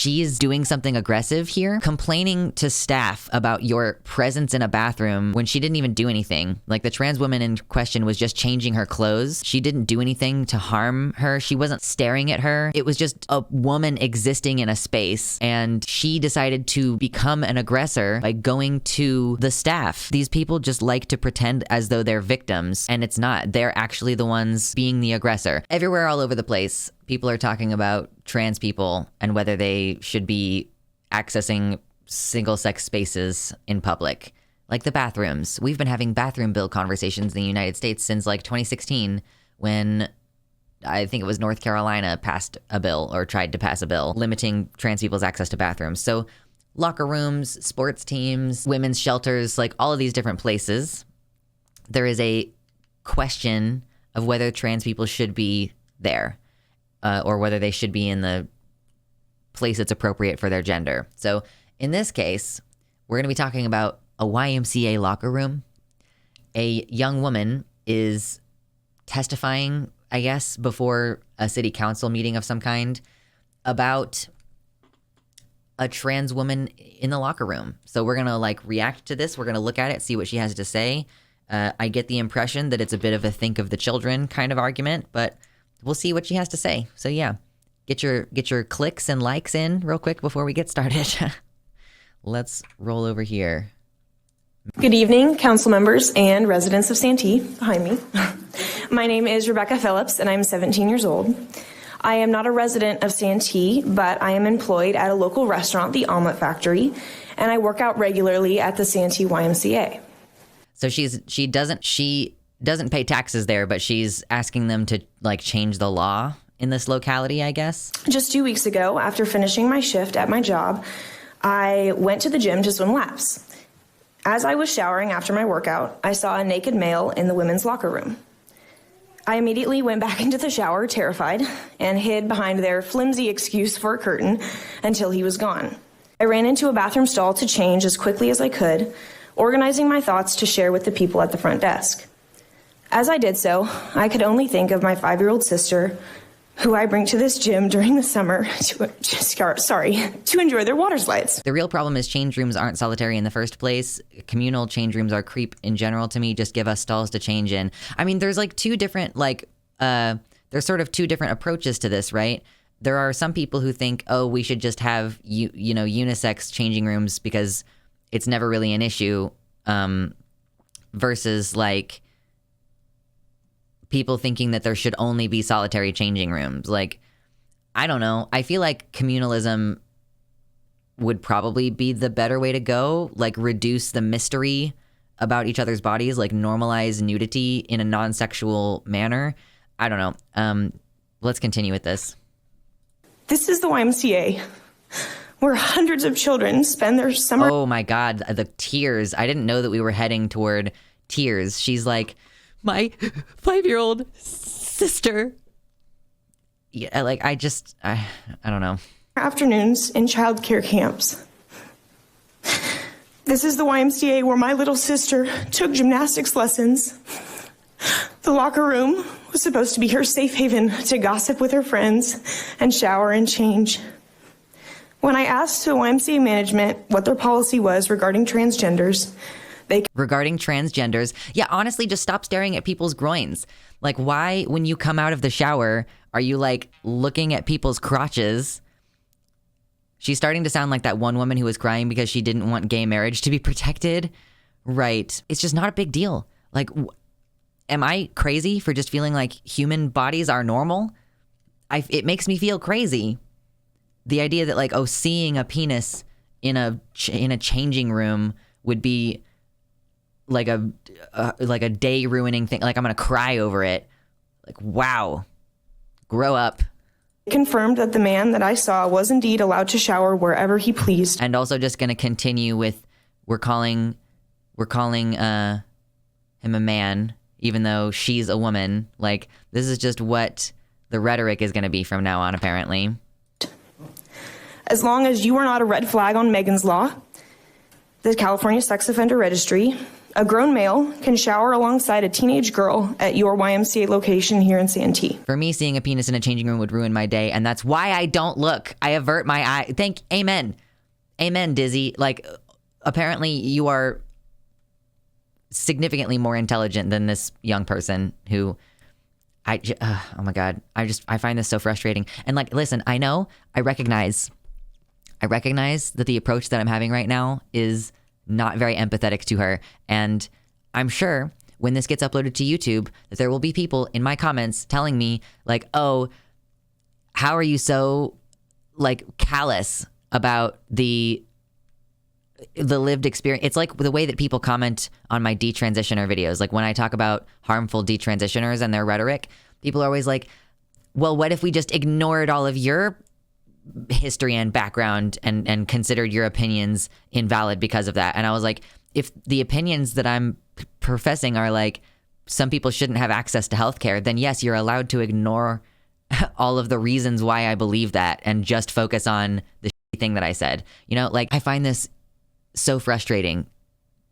she's doing something aggressive here, complaining to staff about your presence in a bathroom when she didn't even do anything. Like, the trans woman in question was just changing her clothes. She didn't do anything to harm her. She wasn't staring at her. It was just a woman existing in a space, and she decided to become an aggressor by going to the staff. These people just like to pretend as though they're victims, and it's not. They're actually the ones being the aggressor. Everywhere, all over the place, people are talking about trans people and whether they should be accessing single-sex spaces in public, like the bathrooms. We've been having bathroom bill conversations in the United States since like 2016, when I think it was North Carolina passed a bill, or tried to pass a bill, limiting trans people's access to bathrooms. So locker rooms, sports teams, women's shelters, like all of these different places, there is a question of whether trans people should be there, or whether they should be in the place that's appropriate for their gender. So in this case, we're going to be talking about a YMCA locker room. A young woman is testifying, I guess, before a city council meeting of some kind about a trans woman in the locker room. So we're going to like react to this. We're going to look at it, see what she has to say. I get the impression that it's a bit of a think of the children kind of argument, but we'll see what she has to say. So yeah, get your clicks and likes in real quick before we get started. Let's roll over here. Good evening, council members and residents of Santee behind me. My name is Rebecca Phillips, and I'm 17 years old. I am not a resident of Santee, but I am employed at a local restaurant, the Omelet Factory, and I work out regularly at the Santee YMCA. So she doesn't pay taxes there, but she's asking them to like change the law in this locality, I guess. Just 2 weeks ago, after finishing my shift at my job, I went to the gym to swim laps. As I was showering after my workout, I saw a naked male in the women's locker room. I immediately went back into the shower, terrified, and hid behind their flimsy excuse for a curtain until he was gone. I ran into a bathroom stall to change as quickly as I could, organizing my thoughts to share with the people at the front desk. As I did so, I could only think of my 5-year-old sister, who I bring to this gym during the summer to enjoy their water slides. The real problem is change rooms aren't solitary in the first place. Communal change rooms are creep in general to me. Just give us stalls to change in. I mean, there's like two different there's sort of two different approaches to this, right? There are some people who think, oh, we should just have unisex changing rooms because it's never really an issue, versus like people thinking that there should only be solitary changing rooms. Like, I don't know. I feel like communalism would probably be the better way to go. Like, reduce the mystery about each other's bodies, like normalize nudity in a non-sexual manner. I don't know. Let's continue with this. This is the YMCA, where hundreds of children spend their summer. Oh my God, the tears. I didn't know that we were heading toward tears. She's like, my 5-year-old sister. Yeah, like I don't know. Afternoons in childcare camps. This is the YMCA where my little sister took gymnastics lessons. The locker room was supposed to be her safe haven to gossip with her friends and shower and change. When I asked the YMCA management what their policy was regarding transgenders, yeah, honestly, just stop staring at people's groins. Like, why, when you come out of the shower, are you like looking at people's crotches? She's starting to sound like that one woman who was crying because she didn't want gay marriage to be protected. Right. It's just not a big deal. Like, am I crazy for just feeling like human bodies are normal? It makes me feel crazy. The idea that like, oh, seeing a penis in a changing room would be like a day ruining thing. Like, I'm gonna cry over it. Like, wow, grow up. Confirmed that the man that I saw was indeed allowed to shower wherever he pleased. And also just gonna continue with we're calling him a man, even though she's a woman. Like, this is just what the rhetoric is gonna be from now on, apparently. As long as you are not a red flag on Megan's Law, the California Sex Offender Registry, A grown male can shower alongside a teenage girl at your YMCA location here in Santee. For me, seeing a penis in a changing room would ruin my day, and that's why I don't look. I avert my eye. Amen. Amen, Dizzy. Like, apparently you are significantly more intelligent than this young person who oh my God. I find this so frustrating. And like, listen, I recognize that the approach that I'm having right now is not very empathetic to her. And I'm sure when this gets uploaded to YouTube that there will be people in my comments telling me like, oh, how are you so like callous about the lived experience? It's like the way that people comment on my detransitioner videos. Like when I talk about harmful detransitioners and their rhetoric, people are always like, well, what if we just ignored all of your history and background and considered your opinions invalid because of that? And I was like, if the opinions that I'm professing are like, some people shouldn't have access to healthcare, then yes, you're allowed to ignore all of the reasons why I believe that and just focus on the thing that I said. You know, like I find this so frustrating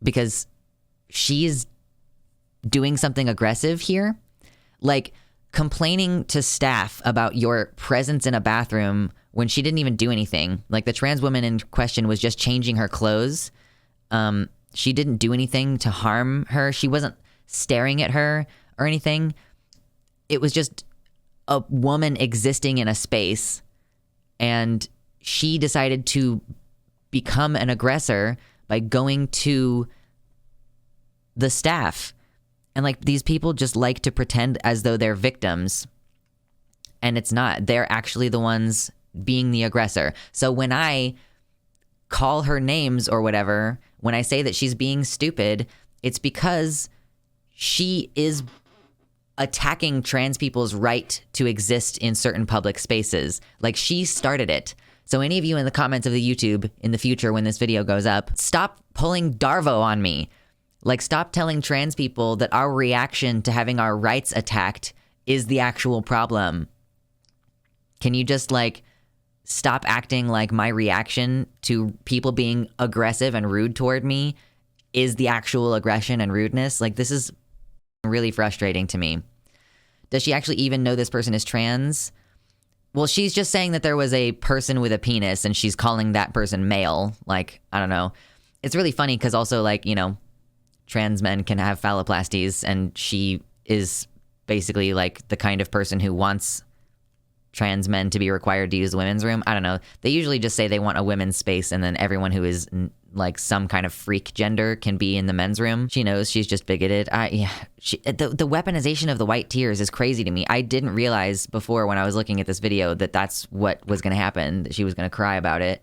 because she's doing something aggressive here, like complaining to staff about your presence in a bathroom when she didn't even do anything. Like the trans woman in question was just changing her clothes. She didn't do anything to harm her. She wasn't staring at her or anything. It was just a woman existing in a space, and she decided to become an aggressor by going to the staff. And like these people just like to pretend as though they're victims, and it's not. They're actually the ones being the aggressor. So when I call her names or whatever, when I say that she's being stupid, it's because she is attacking trans people's right to exist in certain public spaces. Like she started it. So any of you in the comments of the YouTube in the future when this video goes up, stop pulling Darvo on me. Like stop telling trans people that our reaction to having our rights attacked is the actual problem. Can you just like stop acting like my reaction to people being aggressive and rude toward me is the actual aggression and rudeness? Like this is really frustrating to me. Does she actually even know this person is trans? Well, she's just saying that there was a person with a penis and she's calling that person male. Like, I don't know. It's really funny because also like, you know, trans men can have phalloplasties, and she is basically like the kind of person who wants trans men to be required to use the women's room. I don't know. They usually just say they want a women's space, and then everyone who is like some kind of freak gender can be in the men's room. She knows she's just bigoted. The weaponization of the white tears is crazy to me. I didn't realize before when I was looking at this video that that's what was going to happen, that she was going to cry about it.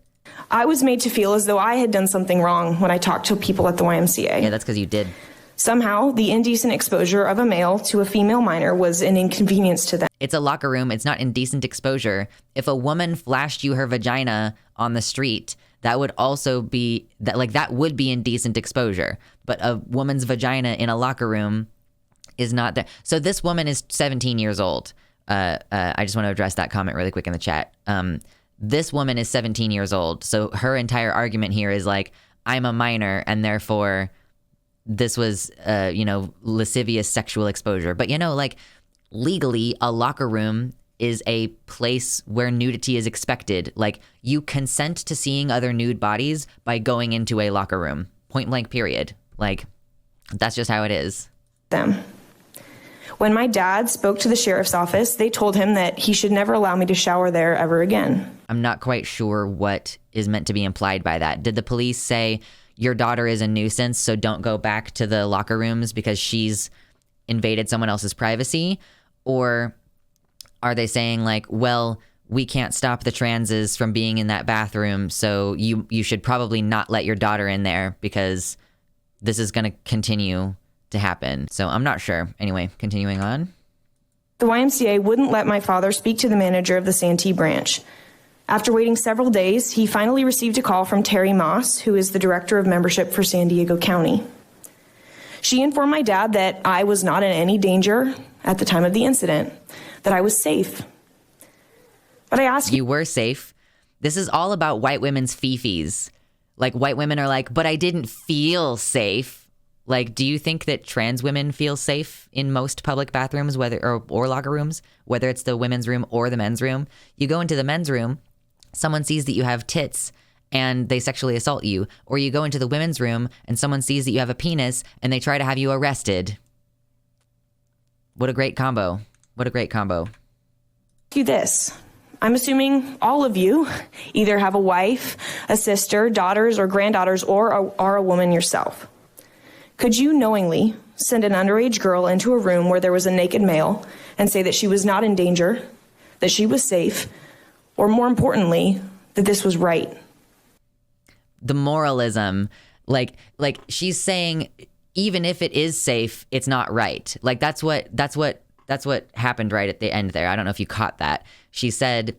I was made to feel as though I had done something wrong when I talked to people at the YMCA. Yeah, that's because you did. Somehow, the indecent exposure of a male to a female minor was an inconvenience to them. It's a locker room. It's not indecent exposure. If a woman flashed you her vagina on the street, that would also be that would be indecent exposure. But a woman's vagina in a locker room is not there. So this woman is 17 years old. I just want to address that comment really quick in the chat. This woman is 17 years old. So her entire argument here is like, I'm a minor and therefore this was, lascivious sexual exposure. But, like legally, a locker room is a place where nudity is expected. Like you consent to seeing other nude bodies by going into a locker room. Point blank, period. Like that's just how it is. Them. When my dad spoke to the sheriff's office, they told him that he should never allow me to shower there ever again. I'm not quite sure what is meant to be implied by that. Did the police say your daughter is a nuisance, so don't go back to the locker rooms because she's invaded someone else's privacy? Or are they saying like, well, we can't stop the transes from being in that bathroom, so you should probably not let your daughter in there because this is going to continue to happen? So I'm not sure. Anyway, continuing on. The YMCA wouldn't let my father speak to the manager of the Santee branch. After waiting several days, he finally received a call from Terry Moss, who is the director of membership for San Diego County. She informed my dad that I was not in any danger at the time of the incident, that I was safe. But I asked... You were safe. This is all about white women's fifis. Like white women are like, but I didn't feel safe. Like, do you think that trans women feel safe in most public bathrooms, or locker rooms, whether it's the women's room or the men's room? You go into the men's room, someone sees that you have tits and they sexually assault you. Or you go into the women's room and someone sees that you have a penis and they try to have you arrested. What a great combo. What a great combo. You this. I'm assuming all of you either have a wife, a sister, daughters, or granddaughters, or are a woman yourself. Could you knowingly send an underage girl into a room where there was a naked male and say that she was not in danger, that she was safe, or more importantly, that this was right? The moralism, like she's saying, even if it is safe, it's not right. Like that's what happened right at the end there. I don't know if you caught that. She said,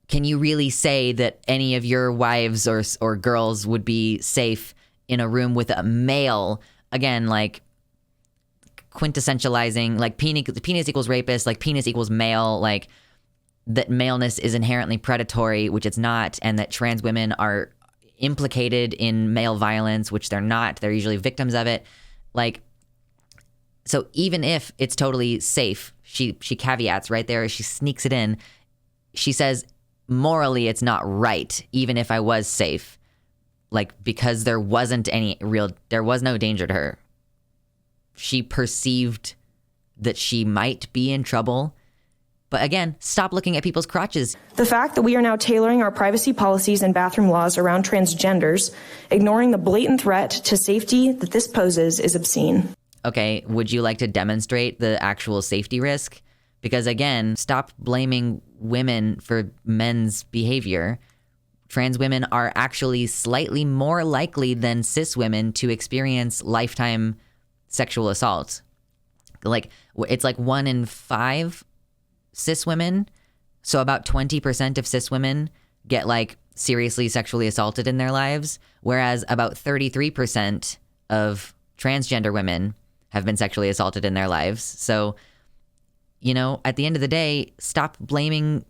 can you really say that any of your wives or girls would be safe in a room with a male? Again, like quintessentializing, like penis equals rapist, like penis equals male, like that maleness is inherently predatory, which it's not, and that trans women are implicated in male violence, which they're not. They're usually victims of it. Like, so even if it's totally safe, she caveats right there, she sneaks it in. She says, morally, it's not right, even if I was safe. Like, because there was no danger to her. She perceived that she might be in trouble. But again, stop looking at people's crotches. The fact that we are now tailoring our privacy policies and bathroom laws around transgenders, ignoring the blatant threat to safety that this poses, is obscene. Okay, would you like to demonstrate the actual safety risk? Because again, stop blaming women for men's behavior. Trans women are actually slightly more likely than cis women to experience lifetime sexual assault. Like, it's like 1 in 5 cis women. So about 20% of cis women get like seriously sexually assaulted in their lives, whereas about 33% of transgender women have been sexually assaulted in their lives. So, you know, at the end of the day, stop blaming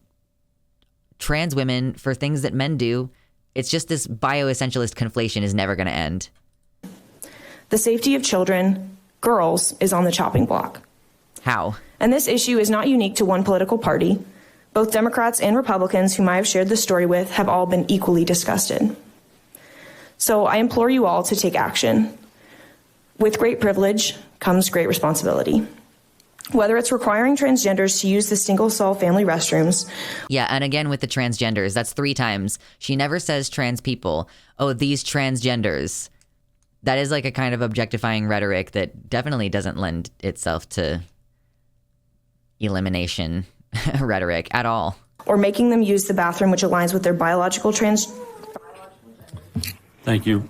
trans women for things that men do. It's just this bioessentialist conflation is never going to end. The safety of children, girls, is on the chopping block. How? And this issue is not unique to one political party. Both Democrats and Republicans whom I have shared this story with have all been equally disgusted. So I implore you all to take action. With great privilege comes great responsibility. Whether it's requiring transgenders to use the single-stall family restrooms. Yeah, and again with the transgenders, that's 3 times. She never says trans people. Oh, these transgenders. That is like a kind of objectifying rhetoric that definitely doesn't lend itself to elimination rhetoric at all. Or making them use the bathroom which aligns with their biological Thank you.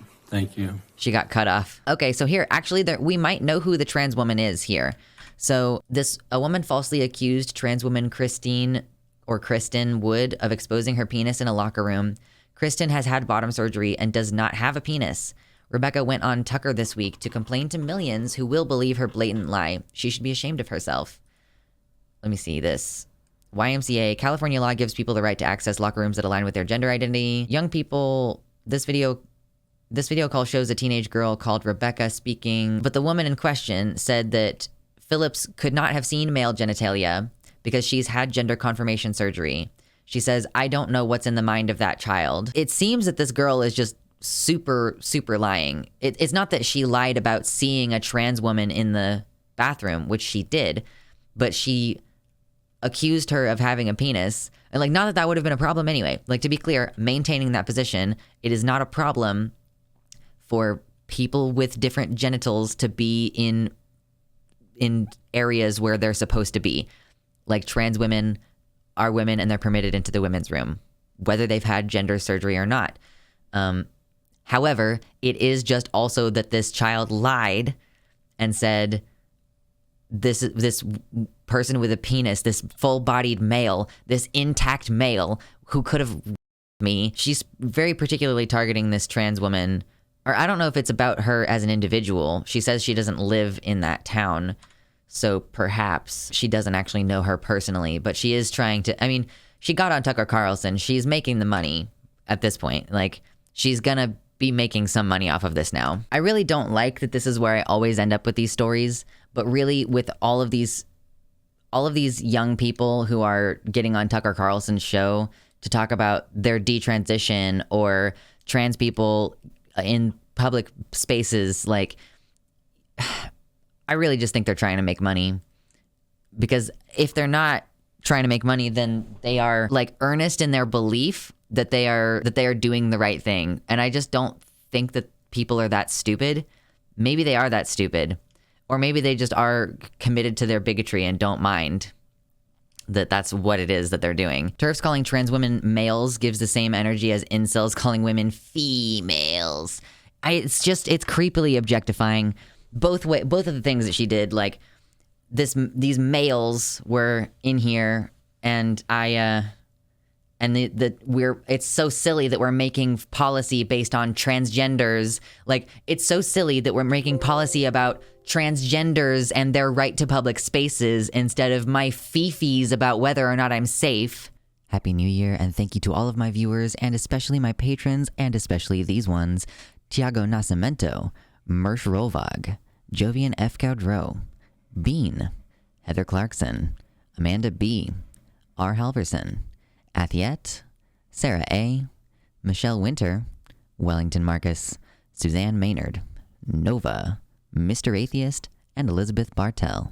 She got cut off. Okay, so here, actually, we might know who the trans woman is here. So a woman falsely accused trans woman Kristen Wood of exposing her penis in a locker room. Kristen has had bottom surgery and does not have a penis. Rebecca went on Tucker this week to complain to millions who will believe her blatant lie. She should be ashamed of herself. Let me see this. YMCA, California law gives people the right to access locker rooms that align with their gender identity. Young people, this video call shows a teenage girl called Rebecca speaking, but the woman in question said that Phillips could not have seen male genitalia because she's had gender confirmation surgery. She says, I don't know what's in the mind of that child. It seems that this girl is just super, super lying. It's not that she lied about seeing a trans woman in the bathroom, which she did, but she accused her of having a penis. And like, not that would have been a problem anyway. Like, to be clear, maintaining that position, it is not a problem for people with different genitals to be in areas where they're supposed to be. Like, trans women are women and they're permitted into the women's room, whether they've had gender surgery or not. However, it is just also that this child lied and said, this person with a penis, this full-bodied male, this intact male who could have me. She's very particularly targeting this trans woman, or I don't know if it's about her as an individual. She says she doesn't live in that town, so perhaps she doesn't actually know her personally, but she is trying to, I mean, she got on Tucker Carlson. She's making the money at this point. Like, she's gonna be making some money off of this now. I really don't like that this is where I always end up with these stories, but really with all of these young people who are getting on Tucker Carlson's show to talk about their detransition or trans people in public spaces, like, I really just think they're trying to make money. Because if they're not trying to make money, then they are like earnest in their belief that they are doing the right thing. And I just don't think that people are that stupid. Maybe they are that stupid. Or maybe they just are committed to their bigotry and don't mind that that's what it is that they're doing. TERFs calling trans women males gives the same energy as incels calling women females. It's creepily objectifying. Both of the things that she did, like these males were in here, and it's so silly that we're making policy based on transgenders. Like, it's so silly that we're making policy about transgenders and their right to public spaces instead of my fifis about whether or not I'm safe. Happy New Year, and thank you to all of my viewers, and especially my patrons, and especially these ones: Tiago Nascimento, Mersh Rovag, Jovian F. Gaudreau, Bean, Heather Clarkson, Amanda B., R. Halverson, Athiet, Sarah A., Michelle Winter, Wellington Marcus, Suzanne Maynard, Nova, Mr. Atheist, and Elizabeth Bartell.